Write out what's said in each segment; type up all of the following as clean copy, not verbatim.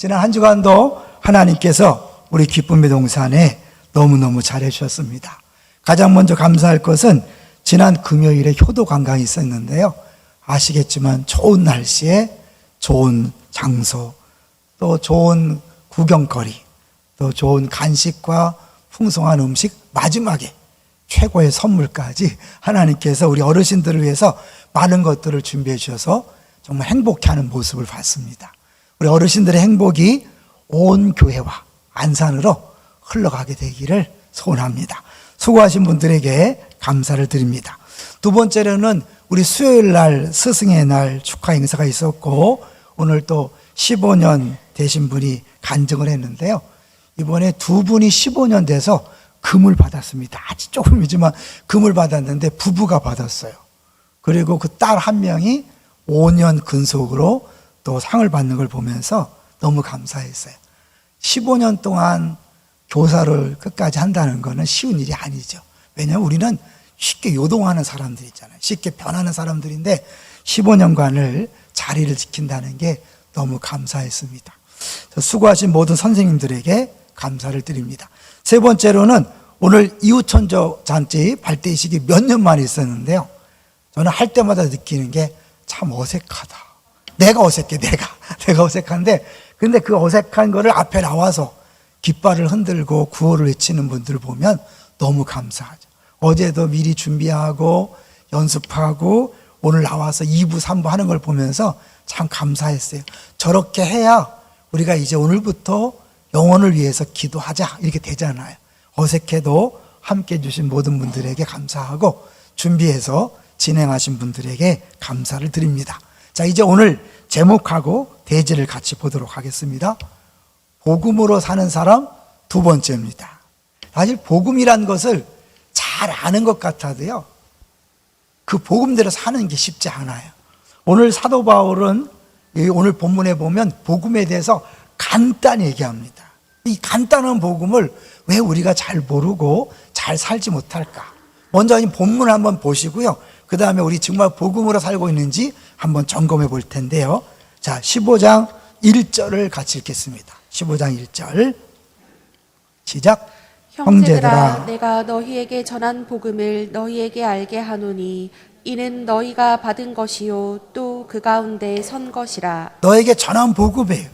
지난 한 주간도 하나님께서 우리 기쁨의 동산에 너무너무 잘해주셨습니다. 가장 먼저 감사할 것은 지난 금요일에 효도 관광이 있었는데요. 아시겠지만 좋은 날씨에 좋은 장소, 또 좋은 구경거리, 또 좋은 간식과 풍성한 음식, 마지막에 최고의 선물까지 하나님께서 우리 어르신들을 위해서 많은 것들을 준비해 주셔서 정말 행복해하는 모습을 봤습니다. 우리 어르신들의 행복이 온 교회와 안산으로 흘러가게 되기를 소원합니다. 수고하신 분들에게 감사를 드립니다. 두 번째로는 우리 수요일 날 스승의 날 축하 행사가 있었고, 오늘 또 15년 되신 분이 간증을 했는데요. 이번에 두 분이 15년 돼서 금을 받았습니다. 아주 조금이지만 금을 받았는데 부부가 받았어요. 그리고 그 딸 한 명이 5년 근속으로 또 상을 받는 걸 보면서 너무 감사했어요. 15년 동안 교사를 끝까지 한다는 것은 쉬운 일이 아니죠. 왜냐하면 우리는 쉽게 요동하는 사람들 있잖아요. 쉽게 변하는 사람들인데 15년간을 자리를 지킨다는 게 너무 감사했습니다. 수고하신 모든 선생님들에게 감사를 드립니다. 세 번째로는 오늘 이웃천적 잔치 발대식이 몇 년 만에 있었는데요. 저는 할 때마다 느끼는 게 참 어색하다. 내가 어색해, 내가 어색한데, 근데 그 어색한 거를 앞에 나와서 깃발을 흔들고 구호를 외치는 분들을 보면 너무 감사하죠. 어제도 미리 준비하고 연습하고 오늘 나와서 2부, 3부 하는 걸 보면서 참 감사했어요. 저렇게 해야 우리가 이제 오늘부터 영혼을 위해서 기도하자 이렇게 되잖아요. 어색해도 함께 해주신 모든 분들에게 감사하고 준비해서 진행하신 분들에게 감사를 드립니다. 자, 이제 오늘 제목하고 대지를 같이 보도록 하겠습니다. 복음으로 사는 사람 두 번째입니다. 사실 복음이란 것을 잘 아는 것 같아도요, 그 복음대로 사는 게 쉽지 않아요. 오늘 사도 바울은 오늘 본문에 보면 복음에 대해서 간단히 얘기합니다. 이 간단한 복음을 왜 우리가 잘 모르고 잘 살지 못할까? 먼저 이 본문을 한번 보시고요. 그 다음에 우리 정말 복음으로 살고 있는지 한번 점검해 볼 텐데요. 자, 15장 1절을 같이 읽겠습니다. 15장 1절 시작. 형제들아, 내가 너희에게 전한 복음을 너희에게 알게 하노니 이는 너희가 받은 것이요 또 그 가운데 선 것이라. 너에게 전한 복음이에요.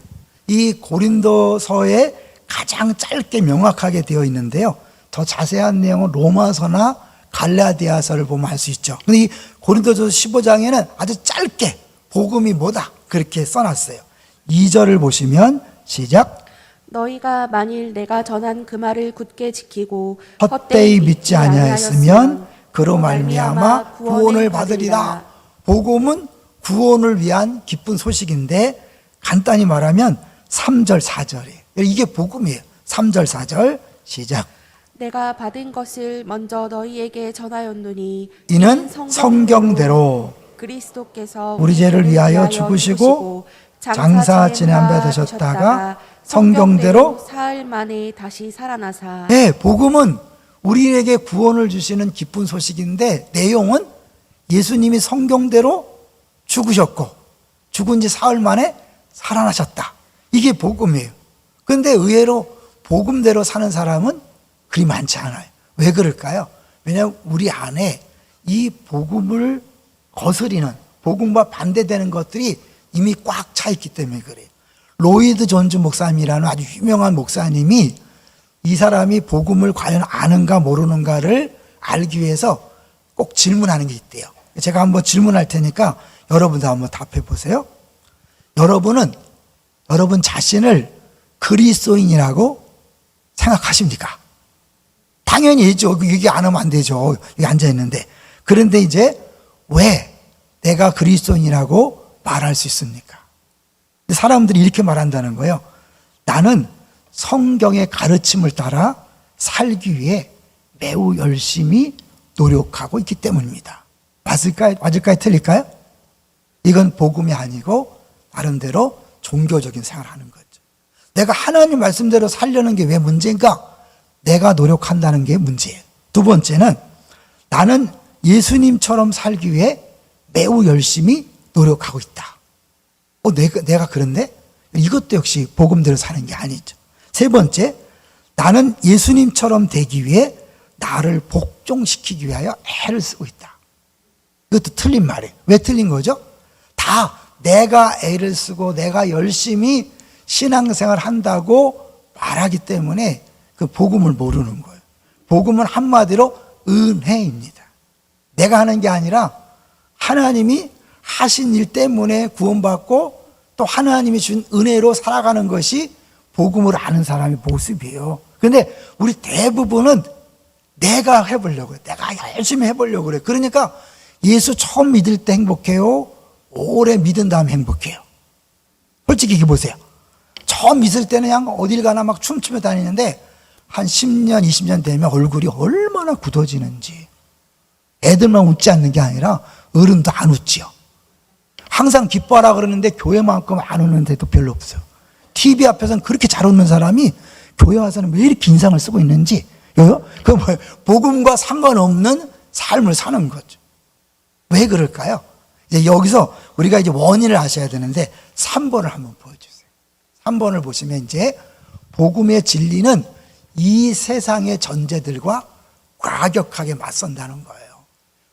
이 고린도서에 가장 짧게 명확하게 되어 있는데요. 더 자세한 내용은 로마서나 갈라디아서를 보면 알 수 있죠. 근데 이 고린도서 15장에는 아주 짧게 복음이 뭐다 그렇게 써놨어요. 2절을 보시면 시작. 너희가 만일 내가 전한 그 말을 굳게 지키고 헛되이 믿지 아니하였으면 그로 말미암아 구원을 받으리라. 복음은 구원을 위한 기쁜 소식인데 간단히 말하면 3절 4절이에요. 이게 복음이에요. 3절 4절 시작. 내가 받은 것을 먼저 너희에게 전하였노니 이는 성경대로 그리스도께서 우리 죄를 위하여 죽으시고 장사 지낸 바 되셨다가 성경대로 사흘 만에 다시 살아나사. 네, 복음은 우리에게 구원을 주시는 기쁜 소식인데 내용은 예수님이 성경대로 죽으셨고 죽은 지 사흘 만에 살아나셨다. 이게 복음이에요. 그런데 의외로 복음대로 사는 사람은 그리 많지 않아요. 왜 그럴까요? 왜냐하면 우리 안에 이 복음을 거스리는, 복음과 반대되는 것들이 이미 꽉 차 있기 때문에 그래요. 로이드 존즈 목사님이라는 아주 유명한 목사님이 이 사람이 복음을 과연 아는가 모르는가를 알기 위해서 꼭 질문하는 게 있대요. 제가 한번 질문할 테니까 여러분도 한번 답해 보세요. 여러분은 여러분 자신을 그리스도인이라고 생각하십니까? 당연히 있죠. 얘기 안 하면 안 되죠. 여기 앉아있는데. 그런데 이제 왜 내가 그리스도인이라고 말할 수 있습니까? 사람들이 이렇게 말한다는 거예요. 나는 성경의 가르침을 따라 살기 위해 매우 열심히 노력하고 있기 때문입니다. 맞을까요? 틀릴까요? 이건 복음이 아니고 나름대로 종교적인 생활을 하는 거죠. 내가 하나님 말씀대로 살려는 게 왜 문제인가? 내가 노력한다는 게 문제예요. 두 번째는 나는 예수님처럼 살기 위해 매우 열심히 노력하고 있다. 내가 그런데? 이것도 역시 복음대로 사는 게 아니죠. 세 번째, 나는 예수님처럼 되기 위해 나를 복종시키기 위하여 애를 쓰고 있다. 이것도 틀린 말이에요. 왜 틀린 거죠? 다 내가 애를 쓰고 내가 열심히 신앙생활 한다고 말하기 때문에 그 복음을 모르는 거예요. 복음은 한마디로 은혜입니다. 내가 하는 게 아니라 하나님이 하신 일 때문에 구원받고 또 하나님이 준 은혜로 살아가는 것이 복음을 아는 사람의 모습이에요. 그런데 우리 대부분은 내가 해보려고 해요. 내가 열심히 해보려고 그래요. 그러니까 예수 처음 믿을 때 행복해요? 오래 믿은 다음 행복해요? 솔직히 얘기해 보세요. 처음 믿을 때는 그냥 어딜 가나 막 춤추며 다니는데 한 10년, 20년 되면 얼굴이 얼마나 굳어지는지. 애들만 웃지 않는 게 아니라 어른도 안 웃지요. 항상 기뻐하라 그러는데 교회만큼 안 웃는 데도 별로 없어요. TV 앞에서는 그렇게 잘 웃는 사람이 교회 와서는 왜 이렇게 인상을 쓰고 있는지. 그 뭐예요? 복음과 상관없는 삶을 사는 거죠. 왜 그럴까요? 이제 여기서 우리가 이제 원인을 아셔야 되는데 3번을 한번 보여주세요. 3번을 보시면 이제 복음의 진리는 이 세상의 전제들과 과격하게 맞선다는 거예요.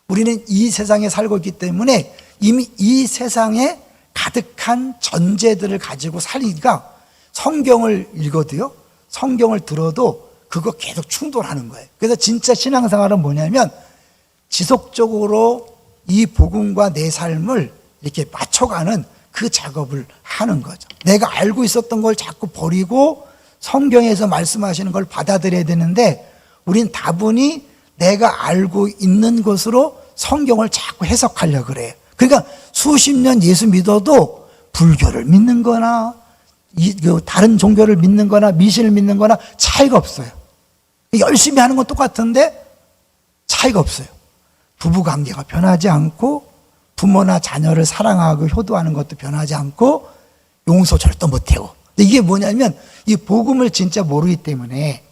우리는 이 세상에 살고 있기 때문에 이미 이 세상에 가득한 전제들을 가지고 살기가 성경을 읽어도요, 성경을 들어도 그거 계속 충돌하는 거예요. 그래서 진짜 신앙생활은 뭐냐면 지속적으로 이 복음과 내 삶을 이렇게 맞춰가는 그 작업을 하는 거죠. 내가 알고 있었던 걸 자꾸 버리고 성경에서 말씀하시는 걸 받아들여야 되는데 우린 다분히 내가 알고 있는 것으로 성경을 자꾸 해석하려고 그래요. 그러니까 수십 년 예수 믿어도 불교를 믿는 거나 다른 종교를 믿는 거나 미신을 믿는 거나 차이가 없어요. 열심히 하는 건 똑같은데 차이가 없어요. 부부관계가 변하지 않고 부모나 자녀를 사랑하고 효도하는 것도 변하지 않고 용서 절대 못해요. 근데 이게 뭐냐면 이 복음을 진짜 모르기 때문에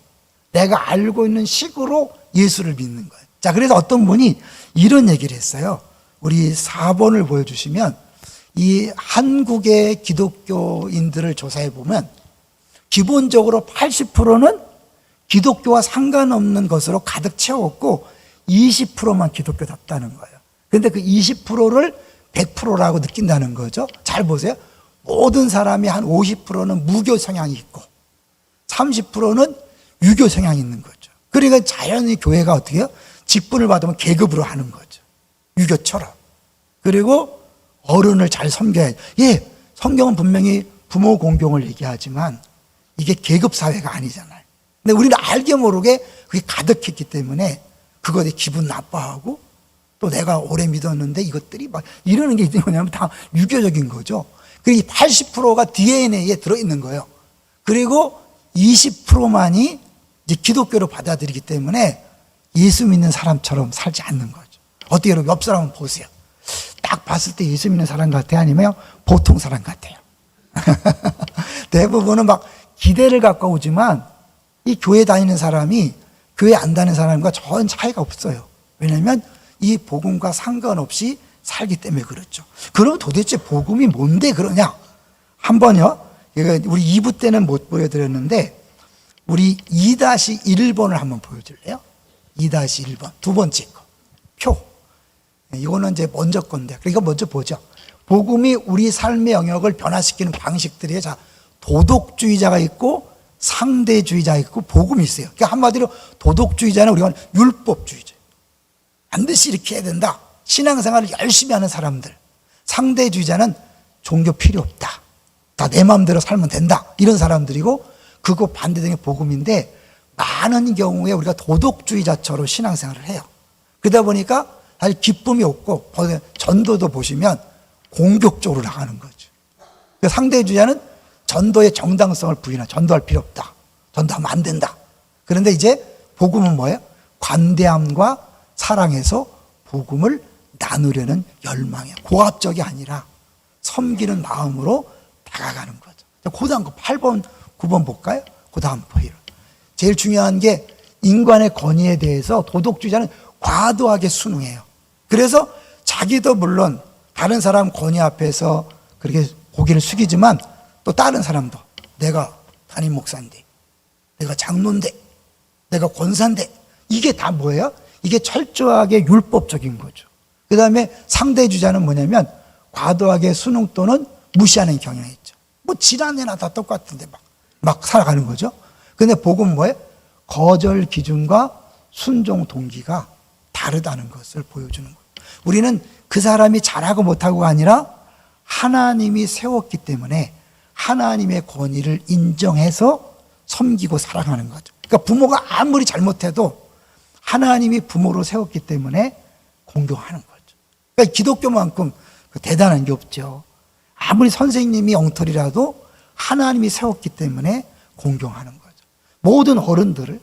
내가 알고 있는 식으로 예수를 믿는 거예요. 자, 그래서 어떤 분이 이런 얘기를 했어요. 우리 4번을 보여주시면 이 한국의 기독교인들을 조사해 보면 기본적으로 80%는 기독교와 상관없는 것으로 가득 채웠고 20%만 기독교답다는 거예요. 그런데 그 20%를 100%라고 느낀다는 거죠. 잘 보세요. 모든 사람이 한 50%는 무교 성향이 있고 30%는 유교 성향이 있는 거죠. 그러니까 자연히 교회가 어떻게 해요? 직분을 받으면 계급으로 하는 거죠. 유교처럼. 그리고 어른을 잘 섬겨야죠. 예, 성경은 분명히 부모 공경을 얘기하지만 이게 계급 사회가 아니잖아요. 근데 우리는 알게 모르게 그게 가득했기 때문에 그거에 기분 나빠하고 또 내가 오래 믿었는데 이것들이 막 이러는 게 뭐냐면 다 유교적인 거죠. 그리고 80%가 DNA에 들어있는 거예요. 그리고 20%만이 이제 기독교로 받아들이기 때문에 예수 믿는 사람처럼 살지 않는 거죠. 어떻게 여러분 옆 사람 한번 보세요. 딱 봤을 때 예수 믿는 사람 같아요? 아니면 보통 사람 같아요? 대부분은 막 기대를 갖고 오지만 이 교회 다니는 사람이 교회 안 다니는 사람과 전혀 차이가 없어요. 왜냐하면 이 복음과 상관없이 살기 때문에 그렇죠. 그럼 도대체 복음이 뭔데 그러냐? 한번요. 우리 2부 때는 못 보여드렸는데 우리 2-1번을 한번 보여줄래요? 2-1번 두 번째 거 표. 이거는 이제 먼저 건데 그러니까 먼저 보죠. 복음이 우리 삶의 영역을 변화시키는 방식들이에요. 자, 도덕주의자가 있고 상대주의자가 있고 복음이 있어요. 그러니까 한마디로 도덕주의자는 우리가 율법주의자. 반드시 이렇게 해야 된다. 신앙생활을 열심히 하는 사람들. 상대주의자는 종교 필요 없다. 다 내 마음대로 살면 된다. 이런 사람들이고 그거 반대되는 게 복음인데 많은 경우에 우리가 도덕주의자처럼 신앙생활을 해요. 그러다 보니까 사실 기쁨이 없고 전도도 보시면 공격적으로 나가는 거죠. 상대주의자는 전도의 정당성을 부인하. 전도할 필요 없다. 전도하면 안 된다. 그런데 이제 복음은 뭐예요? 관대함과 사랑에서 복음을 나누려는 열망이에요. 고압적이 아니라 섬기는 마음으로 다가가는 거죠. 그 다음 거 8번, 9번 볼까요? 그 다음 보이로. 제일 중요한 게 인간의 권위에 대해서 도덕주의자는 과도하게 순응해요. 그래서 자기도 물론 다른 사람 권위 앞에서 그렇게 고개를 숙이지만 또 다른 사람도 내가 담임 목사인데, 내가 장로인데, 내가 권사인데, 이게 다 뭐예요? 이게 철저하게 율법적인 거죠. 그 다음에 상대 주자는 뭐냐면 과도하게 순응 또는 무시하는 경향이 있죠. 뭐 지난해나 다 똑같은데 막 살아가는 거죠. 근데 복음은 뭐예요? 거절 기준과 순종 동기가 다르다는 것을 보여주는 거예요. 우리는 그 사람이 잘하고 못하고가 아니라 하나님이 세웠기 때문에 하나님의 권위를 인정해서 섬기고 살아가는 거죠. 그러니까 부모가 아무리 잘못해도 하나님이 부모로 세웠기 때문에 공경하는 거죠. 그러니까 기독교만큼 대단한 게 없죠. 아무리 선생님이 엉터리라도 하나님이 세웠기 때문에 공경하는 거죠. 모든 어른들을,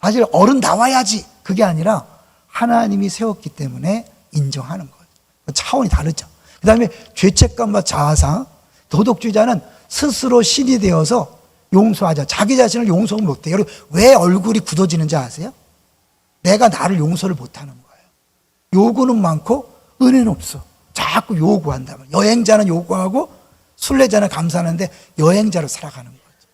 사실 어른 나와야지 그게 아니라 하나님이 세웠기 때문에 인정하는 거예요. 차원이 다르죠. 그 다음에 죄책감과 자아상, 도덕주의자는 스스로 신이 되어서 용서하자. 자기 자신을 용서 못해요. 여러분, 왜 얼굴이 굳어지는지 아세요? 내가 나를 용서를 못하는 거예요. 요구는 많고 은혜는 없어. 자꾸 요구한다면. 여행자는 요구하고 순례자는 감사하는데 여행자로 살아가는 거죠.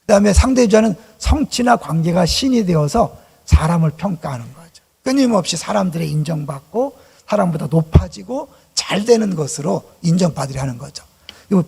그 다음에 상대주자는 성취나 관계가 신이 되어서 사람을 평가하는 거죠. 끊임없이 사람들의 인정받고 사람보다 높아지고 잘 되는 것으로 인정받으려 하는 거죠.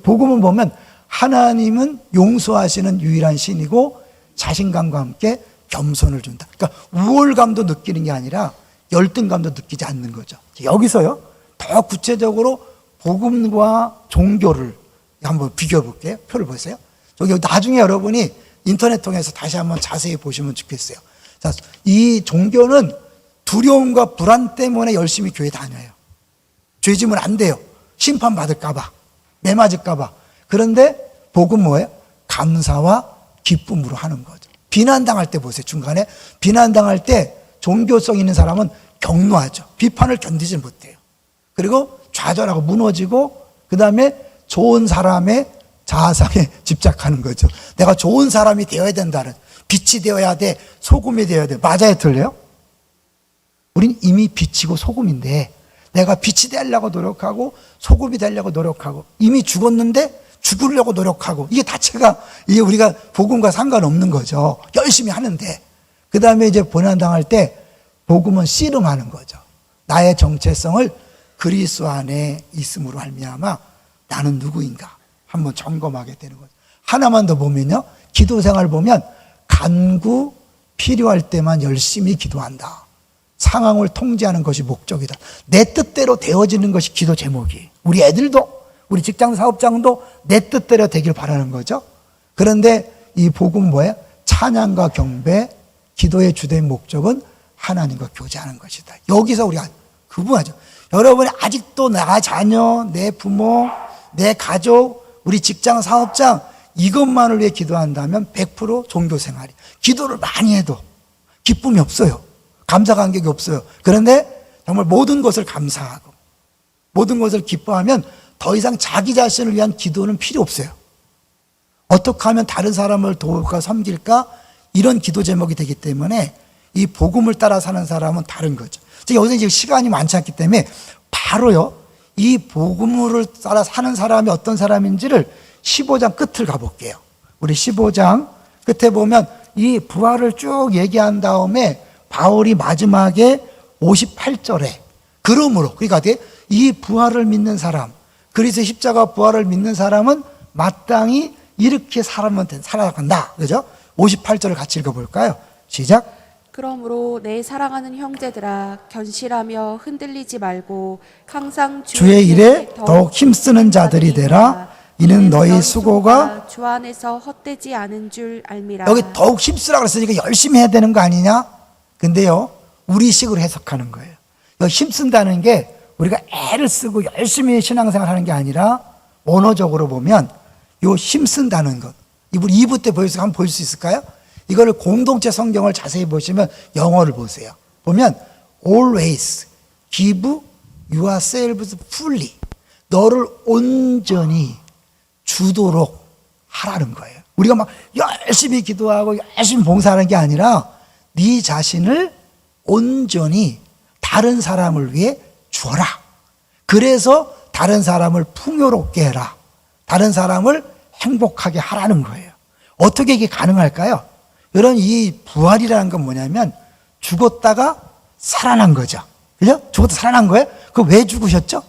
복음은 보면 하나님은 용서하시는 유일한 신이고 자신감과 함께 겸손을 준다. 그러니까 우월감도 느끼는 게 아니라 열등감도 느끼지 않는 거죠. 여기서요, 더 구체적으로 복음과 종교를 한번 비교해 볼게요. 표를 보세요. 저기 나중에 여러분이 인터넷 통해서 다시 한번 자세히 보시면 좋겠어요. 자, 이 종교는 두려움과 불안 때문에 열심히 교회 다녀요. 죄 지면 안 돼요. 심판받을까봐, 매 맞을까봐. 그런데 복음 뭐예요? 감사와 기쁨으로 하는 거죠. 비난당할 때 보세요. 중간에 비난당할 때 종교성 있는 사람은 격노하죠. 비판을 견디지 못해요. 그리고 좌절하고 무너지고 그 다음에 좋은 사람의 자아상에 집착하는 거죠. 내가 좋은 사람이 되어야 된다는, 빛이 되어야 돼, 소금이 되어야 돼. 맞아요, 틀려요? 우린 이미 빛이고 소금인데 내가 빛이 되려고 노력하고 소금이 되려고 노력하고 이미 죽었는데 죽으려고 노력하고, 이게 자체가 이게 우리가 복음과 상관없는 거죠. 열심히 하는데. 그 다음에 이제 고난당할 때 복음은 씨름하는 거죠. 나의 정체성을 그리스도 안에 있음으로 말미암아 나는 누구인가 한번 점검하게 되는 거죠. 하나만 더 보면요, 기도 생활 보면 간구 필요할 때만 열심히 기도한다. 상황을 통제하는 것이 목적이다. 내 뜻대로 되어지는 것이 기도 제목이에요. 우리 애들도, 우리 직장 사업장도 내 뜻대로 되길 바라는 거죠. 그런데 이 복음은 뭐예요? 찬양과 경배, 기도의 주된 목적은 하나님과 교제하는 것이다. 여기서 우리가 구분하죠. 여러분이 아직도 나 자녀, 내 부모, 내 가족, 우리 직장 사업장 이것만을 위해 기도한다면 100% 종교 생활이. 기도를 많이 해도 기쁨이 없어요. 감사 감격이 없어요. 그런데 정말 모든 것을 감사하고 모든 것을 기뻐하면 더 이상 자기 자신을 위한 기도는 필요 없어요. 어떻게 하면 다른 사람을 도울까 섬길까, 이런 기도 제목이 되기 때문에 이 복음을 따라 사는 사람은 다른 거죠. 여기서 이제 시간이 많지 않기 때문에 바로요, 이 복음을 따라 사는 사람이 어떤 사람인지를 15장 끝을 가볼게요. 우리 15장 끝에 보면 이 부활을 쭉 얘기한 다음에 바울이 마지막에 58절에 그러므로, 그러니까 이 부활을 믿는 사람, 그리스도의 십자가 부활을 믿는 사람은 마땅히 이렇게 살아간다. 그죠? 58절을 같이 읽어볼까요? 시작. 그러므로 내 사랑하는 형제들아, 견실하며 흔들리지 말고 항상 주의 일에 더욱 힘쓰는 자들이 되라. 이는 너희 수고가 주 안에서 헛되지 않은 줄 알미라. 여기 더욱 힘쓰라 그랬으니까 열심히 해야 되는 거 아니냐? 근데요, 우리식으로 해석하는 거예요. 여기 힘쓴다는 게 우리가 애를 쓰고 열심히 신앙생활 하는 게 아니라 언어적으로 보면 요 힘쓴다는 것, 우리 2부 때 한번 볼 수 있을까요? 이거를 공동체 성경을 자세히 보시면 영어를 보세요. 보면 always give yourselves fully, 너를 온전히 주도록 하라는 거예요. 우리가 막 열심히 기도하고 열심히 봉사하는 게 아니라 네 자신을 온전히 다른 사람을 위해 주어라. 그래서 다른 사람을 풍요롭게 해라. 다른 사람을 행복하게 하라는 거예요. 어떻게 이게 가능할까요? 여러분, 이 부활이라는 건 뭐냐면 죽었다가 살아난 거죠. 그죠? 죽었다 살아난 거예요? 그 왜 죽으셨죠?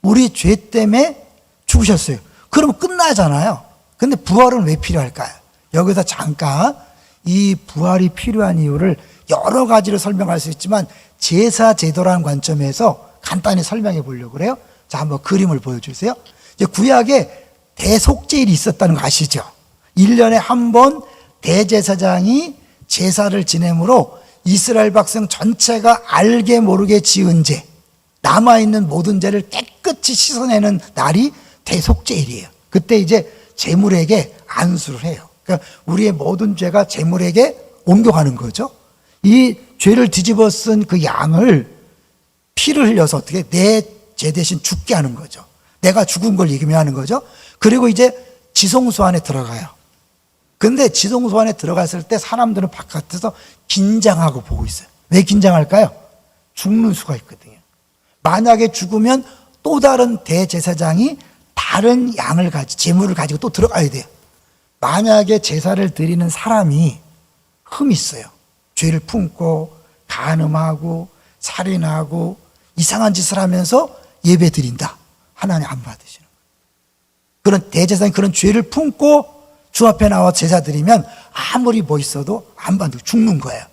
우리 죄 때문에 죽으셨어요. 그러면 끝나잖아요. 근데 부활은 왜 필요할까요? 여기서 잠깐 이 부활이 필요한 이유를 여러 가지로 설명할 수 있지만 제사 제도라는 관점에서 간단히 설명해 보려고 그래요. 자, 한번 그림을 보여주세요. 이제 구약에 대속죄일이 있었다는 거 아시죠? 1년에 한 번 대제사장이 제사를 지내므로 이스라엘 백성 전체가 알게 모르게 지은 죄, 남아있는 모든 죄를 깨끗이 씻어내는 날이 대속죄일이에요. 그때 이제 제물에게 안수를 해요. 그러니까 우리의 모든 죄가 제물에게 옮겨가는 거죠. 이 죄를 뒤집어 쓴 그 양을 피를 흘려서 어떻게 내 죄 대신 죽게 하는 거죠. 내가 죽은 걸 얘기하는 거죠. 그리고 이제 지성소 안에 들어가요. 근데 지성소 안에 들어갔을 때 사람들은 바깥에서 긴장하고 보고 있어요. 왜 긴장할까요? 죽는 수가 있거든요. 만약에 죽으면 또 다른 대제사장이 다른 양을 제물을 가지고 또 들어가야 돼요. 만약에 제사를 드리는 사람이 흠이 있어요. 죄를 품고 간음하고 살인하고 이상한 짓을 하면서 예배 드린다. 하나님 안 받으시는 거예요. 그런 대제사장이 그런 죄를 품고 주 앞에 나와 제사 드리면 아무리 멋있어도 안 받고 죽는 거예요.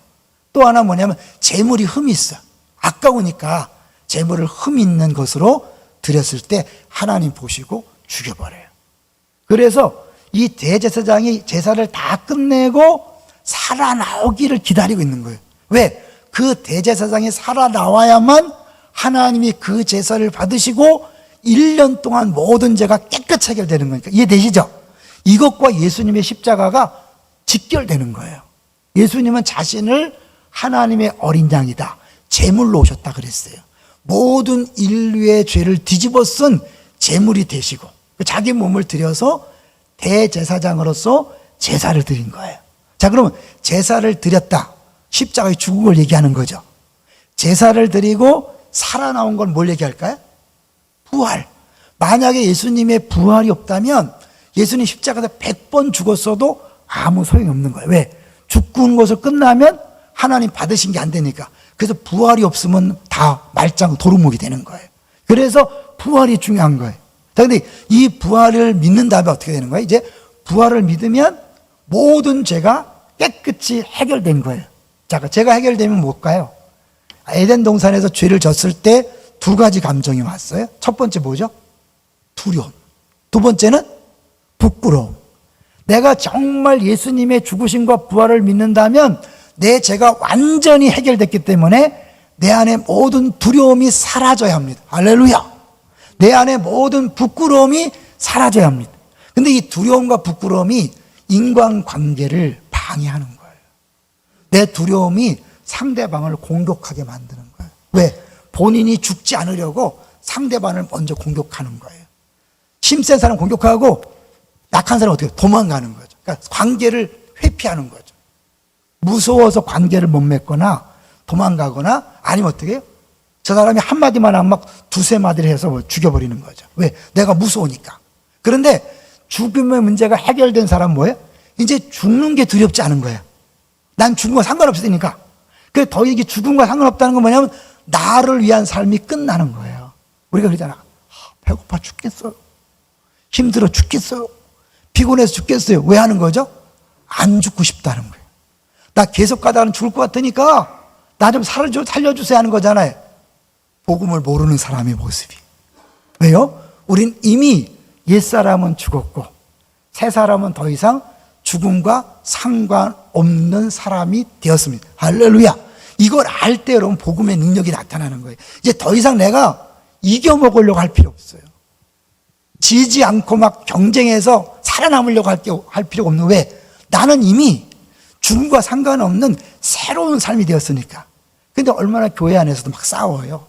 또 하나 뭐냐면 제물이 흠이 있어. 아까우니까 제물을 흠 있는 것으로 드렸을 때 하나님 보시고 죽여버려요. 그래서 이 대제사장이 제사를 다 끝내고 살아나오기를 기다리고 있는 거예요. 왜? 그 대제사장이 살아나와야만 하나님이 그 제사를 받으시고 1년 동안 모든 죄가 깨끗이 해결되는 거니까. 이해되시죠? 이것과 예수님의 십자가가 직결되는 거예요. 예수님은 자신을 하나님의 어린 양이다, 제물로 오셨다 그랬어요. 모든 인류의 죄를 뒤집어 쓴 제물이 되시고 자기 몸을 들여서 대제사장으로서 제사를 드린 거예요. 자, 그러면 제사를 드렸다, 십자가의 죽은 걸 얘기하는 거죠. 제사를 드리고 살아나온 걸 뭘 얘기할까요? 부활. 만약에 예수님의 부활이 없다면 예수님 십자가에서 100번 죽었어도 아무 소용이 없는 거예요. 왜? 죽은 것을 끝나면 하나님 받으신 게 안 되니까. 그래서 부활이 없으면 다 말짱 도루묵이 되는 거예요. 그래서 부활이 중요한 거예요. 자, 근데 이 부활을 믿는 다음에 어떻게 되는 거예요? 이제 부활을 믿으면 모든 죄가 깨끗이 해결된 거예요. 자, 죄가 해결되면 뭘까요? 에덴 동산에서 죄를 졌을 때 두 가지 감정이 왔어요. 첫 번째 뭐죠? 두려움. 두 번째는 부끄러움. 내가 정말 예수님의 죽으심과 부활을 믿는다면 내 죄가 완전히 해결됐기 때문에 내 안에 모든 두려움이 사라져야 합니다. 할렐루야. 내 안에 모든 부끄러움이 사라져야 합니다. 근데 이 두려움과 부끄러움이 인간관계를 방해하는 거예요. 내 두려움이 상대방을 공격하게 만드는 거예요. 왜? 본인이 죽지 않으려고 상대방을 먼저 공격하는 거예요. 힘센 사람 공격하고 약한 사람 어떻게 도망가는 거죠. 그러니까 관계를 회피하는 거죠. 무서워서 관계를 못 맺거나 도망가거나 아니면 어떻게 해요? 저 사람이 한마디만 하면 막 두세 마디를 해서 뭐 죽여버리는 거죠. 왜? 내가 무서우니까. 그런데 죽음의 문제가 해결된 사람은 뭐예요? 이제 죽는 게 두렵지 않은 거예요. 난 죽은 거 상관없으니까. 그래서 더 이게 죽음과 상관없다는 건 뭐냐면 나를 위한 삶이 끝나는 거예요. 우리가 그러잖아. 배고파 죽겠어요. 힘들어 죽겠어요. 피곤해서 죽겠어요. 왜 하는 거죠? 안 죽고 싶다는 거예요. 나 계속 가다가는 죽을 것 같으니까 나 좀 살려주세요 하는 거잖아요. 복음을 모르는 사람의 모습이. 왜요? 우린 이미 옛사람은 죽었고 새 사람은 더 이상 죽음과 상관없는 사람이 되었습니다. 할렐루야. 이걸 알 때 여러분 복음의 능력이 나타나는 거예요. 이제 더 이상 내가 이겨먹으려고 할 필요 없어요. 지지 않고 막 경쟁해서 살아남으려고 할 필요가 없는. 왜? 나는 이미 죽음과 상관없는 새로운 삶이 되었으니까. 근데 얼마나 교회 안에서도 막 싸워요.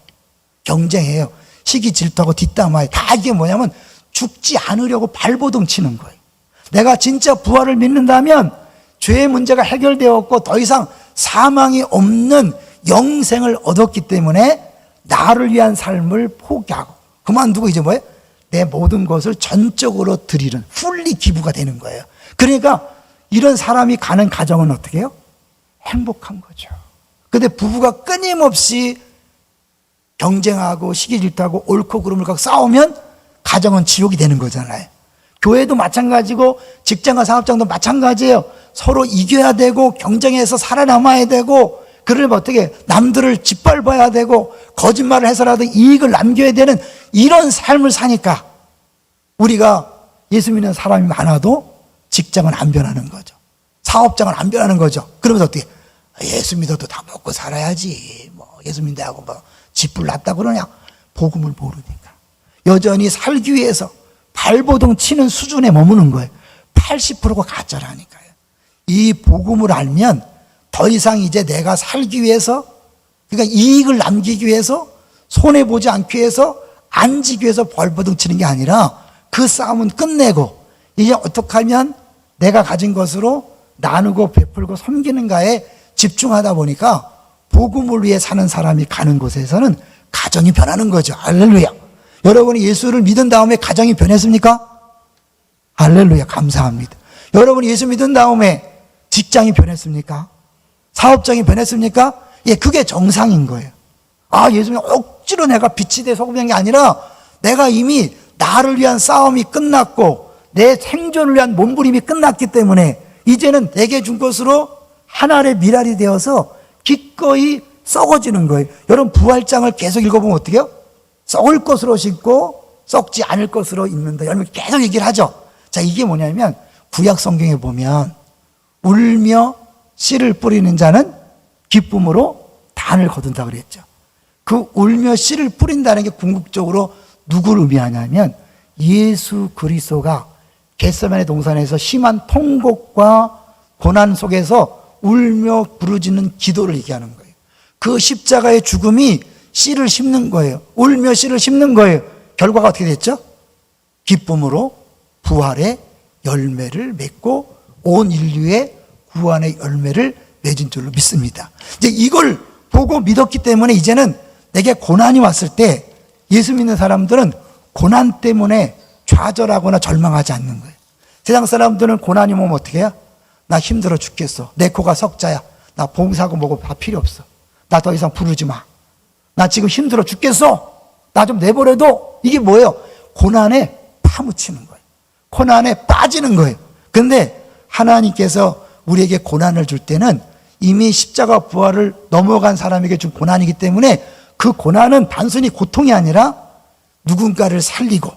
경쟁해요. 시기 질투하고 뒷담화해. 다 이게 뭐냐면 죽지 않으려고 발버둥 치는 거예요. 내가 진짜 부활을 믿는다면 죄의 문제가 해결되었고 더 이상 사망이 없는 영생을 얻었기 때문에 나를 위한 삶을 포기하고 그만두고 이제 뭐예요? 내 모든 것을 전적으로 드리는 풀리 기부가 되는 거예요. 그러니까 이런 사람이 가는 가정은 어떻게 해요? 행복한 거죠. 근데 부부가 끊임없이 경쟁하고 시기 질투하고 옳고 그름을 갖고 싸우면 가정은 지옥이 되는 거잖아요. 교회도 마찬가지고 직장과 사업장도 마찬가지예요. 서로 이겨야 되고 경쟁해서 살아남아야 되고, 그러려면 어떻게 남들을 짓밟아야 되고 거짓말을 해서라도 이익을 남겨야 되는 이런 삶을 사니까 우리가 예수 믿는 사람이 많아도 직장은 안 변하는 거죠. 사업장은 안 변하는 거죠. 그러면서 어떻게 예수 믿어도 다 먹고 살아야지, 뭐 예수 믿는다고 뭐 집불 났다 그러냐. 복음을 모르니까 여전히 살기 위해서 발버둥 치는 수준에 머무는 거예요. 80%가 가짜라니까요. 이 복음을 알면 더 이상 이제 내가 살기 위해서, 그러니까 이익을 남기기 위해서, 손해보지 않기 위해서, 안 지기 위해서 발버둥 치는 게 아니라 그 싸움은 끝내고 이제 어떻게 하면 내가 가진 것으로 나누고 베풀고 섬기는가에 집중하다 보니까 복음을 위해 사는 사람이 가는 곳에서는 가정이 변하는 거죠. 할렐루야. 여러분이 예수를 믿은 다음에 가정이 변했습니까? 할렐루야. 감사합니다. 여러분이 예수 믿은 다음에 직장이 변했습니까? 사업장이 변했습니까? 예, 그게 정상인 거예요. 아, 예수 믿으면 억지로 내가 빛이 돼 소금한 게 아니라 내가 이미 나를 위한 싸움이 끝났고 내 생존을 위한 몸부림이 끝났기 때문에 이제는 내게 준 것으로 하늘의 미랄이 되어서 기꺼이 썩어지는 거예요. 여러분 부활장을 계속 읽어보면 어떻게 해요? 썩을 것으로 심고 썩지 않을 것으로 읽는다. 여러분 계속 얘기를 하죠. 자, 이게 뭐냐면 구약 성경에 보면 울며 씨를 뿌리는 자는 기쁨으로 단을 거둔다 그랬죠. 그 울며 씨를 뿌린다는 게 궁극적으로 누구를 의미하냐면 예수 그리스도가 겟세마네 동산에서 심한 통곡과 고난 속에서 울며 부르짖는 기도를 얘기하는 거예요. 그 십자가의 죽음이 씨를 심는 거예요. 울며 씨를 심는 거예요. 결과가 어떻게 됐죠? 기쁨으로 부활의 열매를 맺고 온 인류의 구원의 열매를 맺은 줄로 믿습니다. 이제 이걸 보고 믿었기 때문에 이제는 내게 고난이 왔을 때 예수 믿는 사람들은 고난 때문에 좌절하거나 절망하지 않는 거예요. 세상 사람들은 고난이 오면 어떻게 해요? 나 힘들어 죽겠어. 내 코가 석자야. 나 봉사하고 뭐고 다 필요 없어. 나 더 이상 부르지 마. 나 지금 힘들어 죽겠어. 나 좀 내버려둬. 이게 뭐예요? 고난에 파묻히는 거예요. 고난에 빠지는 거예요. 근데 하나님께서 우리에게 고난을 줄 때는 이미 십자가 부활을 넘어간 사람에게 준 고난이기 때문에 그 고난은 단순히 고통이 아니라 누군가를 살리고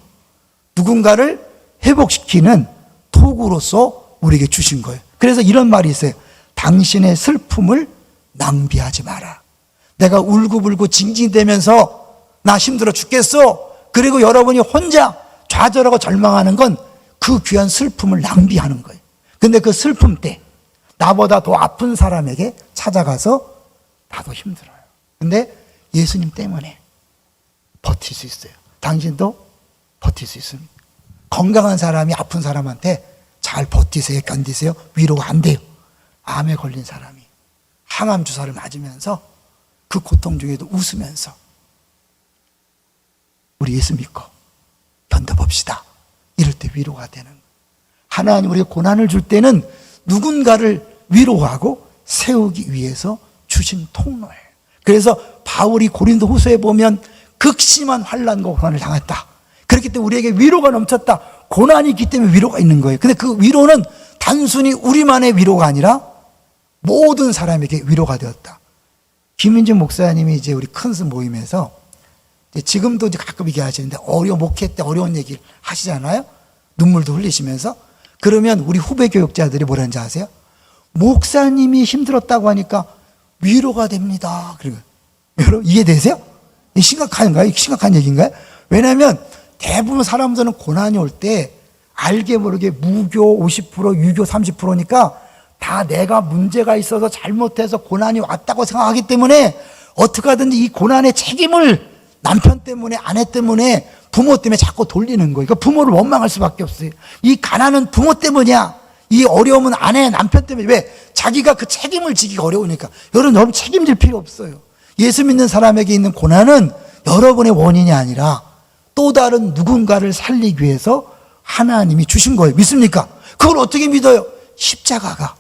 누군가를 회복시키는 도구로서 우리에게 주신 거예요. 그래서 이런 말이 있어요. 당신의 슬픔을 낭비하지 마라. 내가 울고불고 징징대면서 나 힘들어 죽겠어. 그리고 여러분이 혼자 좌절하고 절망하는 건 그 귀한 슬픔을 낭비하는 거예요. 근데 그 슬픔 때 나보다 더 아픈 사람에게 찾아가서 나도 힘들어요. 근데 예수님 때문에 버틸 수 있어요. 당신도 버틸 수 있습니다. 건강한 사람이 아픈 사람한테 잘 버티세요, 견디세요? 위로가 안 돼요. 암에 걸린 사람이 항암 주사를 맞으면서 그 고통 중에도 웃으면서 우리 예수 믿고 견뎌봅시다. 이럴 때 위로가 되는 거예요. 하나님 우리가 고난을 줄 때는 누군가를 위로하고 세우기 위해서 주신 통로예요. 그래서 바울이 고린도 후서에 보면 극심한 환난과 고난을 당했다. 그렇기 때문에 우리에게 위로가 넘쳤다. 고난이 있기 때문에 위로가 있는 거예요. 근데 그 위로는 단순히 우리만의 위로가 아니라 모든 사람에게 위로가 되었다. 김민준 목사님이 이제 우리 큰 모임에서 지금도 이제 가끔 얘기하시는데 목회 때 어려운 얘기를 하시잖아요. 눈물도 흘리시면서. 그러면 우리 후배 교육자들이 뭐라는지 아세요? 목사님이 힘들었다고 하니까 위로가 됩니다. 그리고 여러분 이해되세요? 심각한가요? 심각한 얘기인가요? 왜냐하면 대부분 사람들은 고난이 올 때 알게 모르게 무교 50%, 유교 30%니까 다 내가 문제가 있어서 잘못해서 고난이 왔다고 생각하기 때문에 어떻게 하든지 이 고난의 책임을 남편 때문에 아내 때문에 부모 때문에 자꾸 돌리는 거예요. 그러니까 부모를 원망할 수밖에 없어요. 이 가난은 부모 때문이야. 이 어려움은 아내, 남편 때문에. 왜? 자기가 그 책임을 지기가 어려우니까. 여러분 책임질 필요 없어요. 예수 믿는 사람에게 있는 고난은 여러분의 원인이 아니라 또 다른 누군가를 살리기 위해서 하나님이 주신 거예요. 믿습니까? 그걸 어떻게 믿어요? 십자가가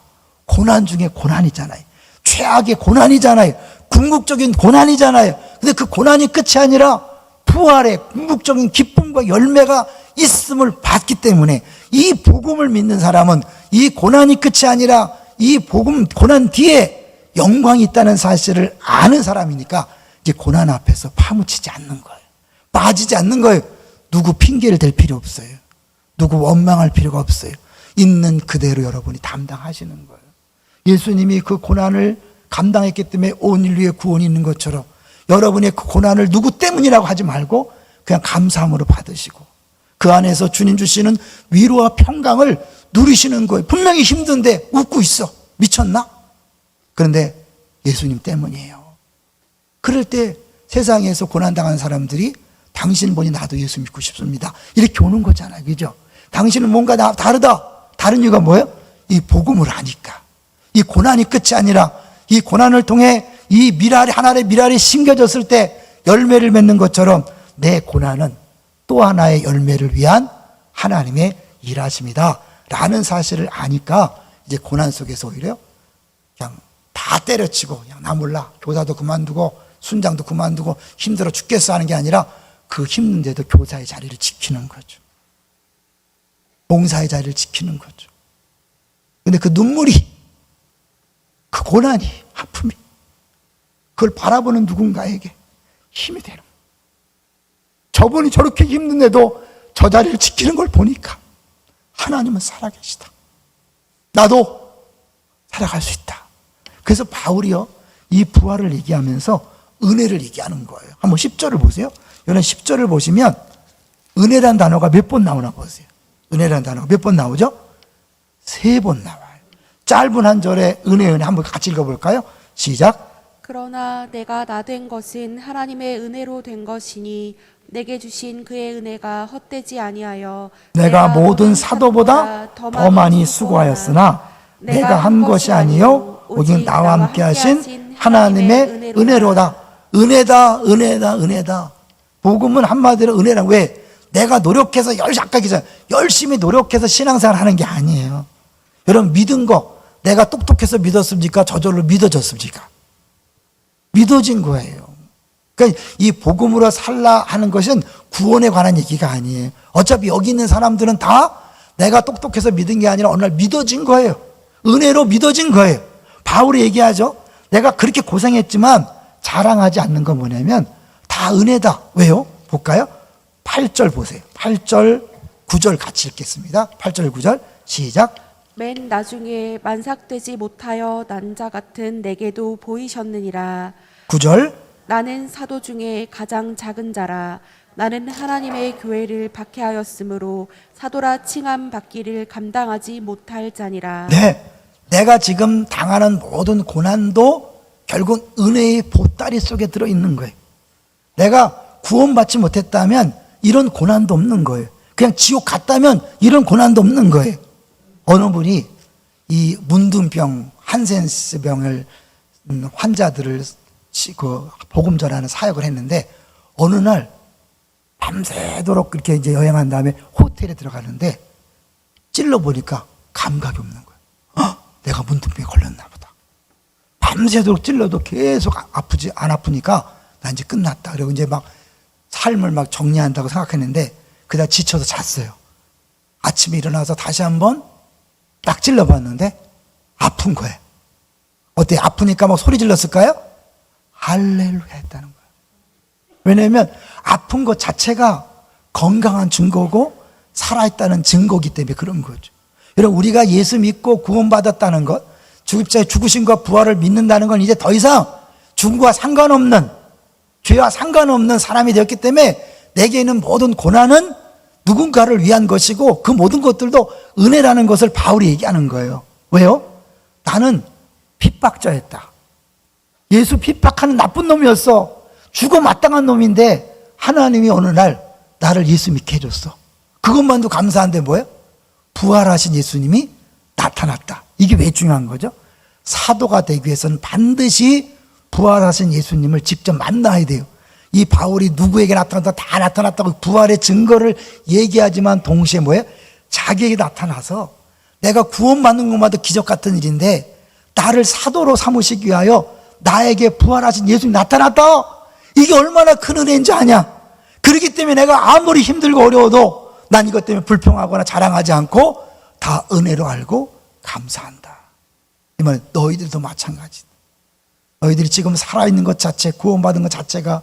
고난 중에 고난이잖아요. 최악의 고난이잖아요. 궁극적인 고난이잖아요. 근데 그 고난이 끝이 아니라 부활의 궁극적인 기쁨과 열매가 있음을 봤기 때문에 이 복음을 믿는 사람은 이 고난이 끝이 아니라 이 복음, 고난 뒤에 영광이 있다는 사실을 아는 사람이니까 이제 고난 앞에서 파묻히지 않는 거예요. 빠지지 않는 거예요. 누구 핑계를 댈 필요 없어요. 누구 원망할 필요가 없어요. 있는 그대로 여러분이 담당하시는 거예요. 예수님이 그 고난을 감당했기 때문에 온 인류의 구원이 있는 것처럼 여러분의 그 고난을 누구 때문이라고 하지 말고 그냥 감사함으로 받으시고 그 안에서 주님 주시는 위로와 평강을 누리시는 거예요. 분명히 힘든데 웃고 있어. 미쳤나? 그런데 예수님 때문이에요. 그럴 때 세상에서 고난당한 사람들이 당신 보니 나도 예수 믿고 싶습니다. 이렇게 오는 거잖아요. 그죠? 당신은 뭔가 다르다. 다른 이유가 뭐예요? 이 복음을 아니까. 이 고난이 끝이 아니라 이 고난을 통해 이 미랄이, 하나의 미랄이 심겨졌을 때 열매를 맺는 것처럼 내 고난은 또 하나의 열매를 위한 하나님의 일하심이다 라는 사실을 아니까 이제 고난 속에서 오히려 그냥 다 때려치고 그냥 나 몰라 교사도 그만두고 순장도 그만두고 힘들어 죽겠어 하는 게 아니라 그 힘든데도 교사의 자리를 지키는 거죠. 봉사의 자리를 지키는 거죠. 근데 그 눈물이, 그 고난이, 아픔이 그걸 바라보는 누군가에게 힘이 되는 거예요. 저분이 저렇게 힘든데도 저 자리를 지키는 걸 보니까 하나님은 살아계시다. 나도 살아갈 수 있다. 그래서 바울이요, 이 부활을 얘기하면서 은혜를 얘기하는 거예요. 한번 10절을 보세요. 이런 10절을 보시면 은혜란 단어가 몇 번 나오나 보세요. 은혜란 단어가 몇 번 나오죠? 3번 나와요. 짧은 한 절에 은혜 한번 같이 읽어볼까요? 시작. 그러나 내가 나 된 것은 하나님의 은혜로 된 것이니 내게 주신 그의 은혜가 헛되지 아니하여 내가 모든 사도보다 더 많이 수고하였으나 내가 한 것이 아니요 오직 나와 함께 하신 하나님의 은혜로다. 은혜다, 은혜다, 은혜다. 복음은 한마디로 은혜라. 왜? 내가 노력해서 아까 기자 열심히 노력해서 신앙생활 하는 게 아니에요. 여러분 믿은 거 내가 똑똑해서 믿었습니까? 저절로 믿어졌습니까? 믿어진 거예요. 그러니까 이 복음으로 살라 하는 것은 구원에 관한 얘기가 아니에요. 어차피 여기 있는 사람들은 다 내가 똑똑해서 믿은 게 아니라 어느 날 믿어진 거예요. 은혜로 믿어진 거예요. 바울이 얘기하죠. 내가 그렇게 고생했지만 자랑하지 않는 건 뭐냐면 다 은혜다. 왜요? 볼까요? 8절 보세요. 8절, 9절 같이 읽겠습니다. 8절, 9절 시작. 맨 나중에 만삭되지 못하여 난 자 같은 내게도 보이셨느니라. 9절. 나는 사도 중에 가장 작은 자라. 나는 하나님의 교회를 박해하였으므로 사도라 칭함 받기를 감당하지 못할 자니라. 네, 내가 지금 당하는 모든 고난도 결국 은혜의 보따리 속에 들어있는 거예요. 내가 구원받지 못했다면 이런 고난도 없는 거예요. 그냥 지옥 갔다면 이런 고난도 없는 거예요. 어느 분이 이 문둥병, 한센스병을 환자들을 그 복음 전하는 사역을 했는데 어느 날 밤새도록 그렇게 이제 여행한 다음에 호텔에 들어가는데 찔러 보니까 감각이 없는 거예요. 내가 문둥병에 걸렸나 보다. 밤새도록 찔러도 계속 아프지 안 아프니까 나 이제 끝났다. 그리고 이제 막 삶을 막 정리한다고 생각했는데 그다 지쳐서 잤어요. 아침에 일어나서 다시 한번 딱 찔러봤는데 아픈 거예요. 어때? 아프니까 막 소리 질렀을까요? 할렐루야 했다는 거예요. 왜냐하면 아픈 것 자체가 건강한 증거고 살아있다는 증거이기 때문에 그런 거죠. 여러분 우리가 예수 믿고 구원받았다는 것, 주급자의 죽으심과 부활을 믿는다는 건 이제 더 이상 죽음과 상관없는, 죄와 상관없는 사람이 되었기 때문에 내게 있는 모든 고난은 누군가를 위한 것이고 그 모든 것들도 은혜라는 것을 바울이 얘기하는 거예요. 왜요? 나는 핍박자였다. 예수 핍박하는 나쁜 놈이었어. 죽어 마땅한 놈인데 하나님이 어느 날 나를 예수 믿게 해줬어. 그것만도 감사한데 뭐예요? 부활하신 예수님이 나타났다. 이게 왜 중요한 거죠? 사도가 되기 위해서는 반드시 부활하신 예수님을 직접 만나야 돼요. 이 바울이 누구에게 나타났다 다 나타났다고 부활의 증거를 얘기하지만 동시에 뭐예요? 자기에게 나타나서 내가 구원받는 것마다 기적 같은 일인데 나를 사도로 삼으시기 위하여 나에게 부활하신 예수님이 나타났다. 이게 얼마나 큰 은혜인지 아냐? 그렇기 때문에 내가 아무리 힘들고 어려워도 난 이것 때문에 불평하거나 자랑하지 않고 다 은혜로 알고 감사한다. 이 말은 너희들도 마찬가지다. 너희들이 지금 살아있는 것 자체, 구원받은 것 자체가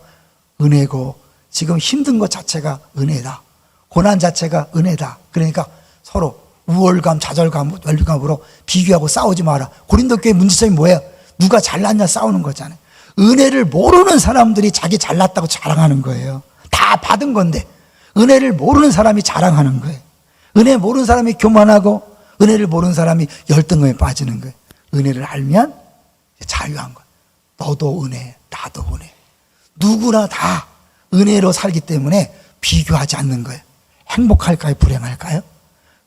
은혜고 지금 힘든 것 자체가 은혜다. 고난 자체가 은혜다. 그러니까 서로 우월감, 좌절감, 열감으로 비교하고 싸우지 마라. 고린도 교회 문제점이 뭐예요? 누가 잘났냐 싸우는 거잖아요. 은혜를 모르는 사람들이 자기 잘났다고 자랑하는 거예요. 다 받은 건데 은혜를 모르는 사람이 자랑하는 거예요. 은혜 모르는 사람이 교만하고 은혜를 모르는 사람이 열등감에 빠지는 거예요. 은혜를 알면 자유한 거예요. 너도 은혜, 나도 은혜. 누구나 다 은혜로 살기 때문에 비교하지 않는 거예요. 행복할까요? 불행할까요?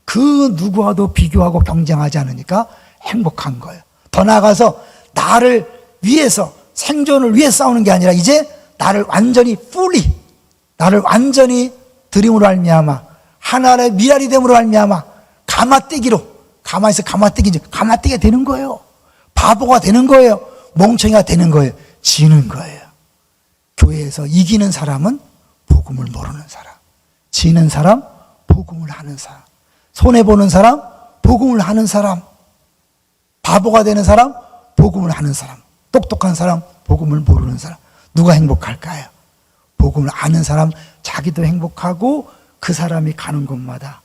그 누구와도 비교하고 경쟁하지 않으니까 행복한 거예요. 더 나아가서 나를 위해서 생존을 위해 싸우는 게 아니라 이제 나를 완전히 나를 완전히 드림으로 알미암아 하나의 미랄이 됨으로 알미암아 가마떼기로 가만히서 가마떼기가 되는 거예요. 바보가 되는 거예요. 멍청이가 되는 거예요. 지는 거예요. 교회에서 이기는 사람은 복음을 모르는 사람, 지는 사람 복음을 하는 사람, 손해보는 사람 복음을 하는 사람, 바보가 되는 사람 복음을 하는 사람, 똑똑한 사람 복음을 모르는 사람. 누가 행복할까요? 복음을 아는 사람 자기도 행복하고 그 사람이 가는 곳마다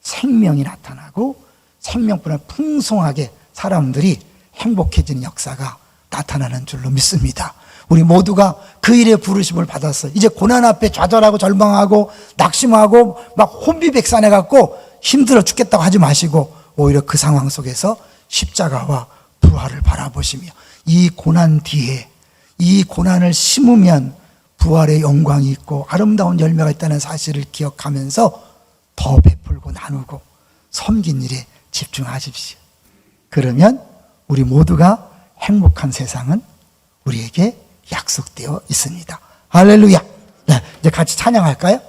생명이 나타나고 생명보다 풍성하게 사람들이 행복해지는 역사가 나타나는 줄로 믿습니다. 우리 모두가 그 일의 부르심을 받았어요. 이제 고난 앞에 좌절하고 절망하고 낙심하고 막 혼비백산해 갖고 힘들어 죽겠다고 하지 마시고 오히려 그 상황 속에서 십자가와 부활을 바라보시며 이 고난 뒤에 이 고난을 심으면 부활의 영광이 있고 아름다운 열매가 있다는 사실을 기억하면서 더 베풀고 나누고 섬긴 일에 집중하십시오. 그러면 우리 모두가 행복한 세상은 우리에게 약속되어 있습니다. 할렐루야. 네, 이제 같이 찬양할까요?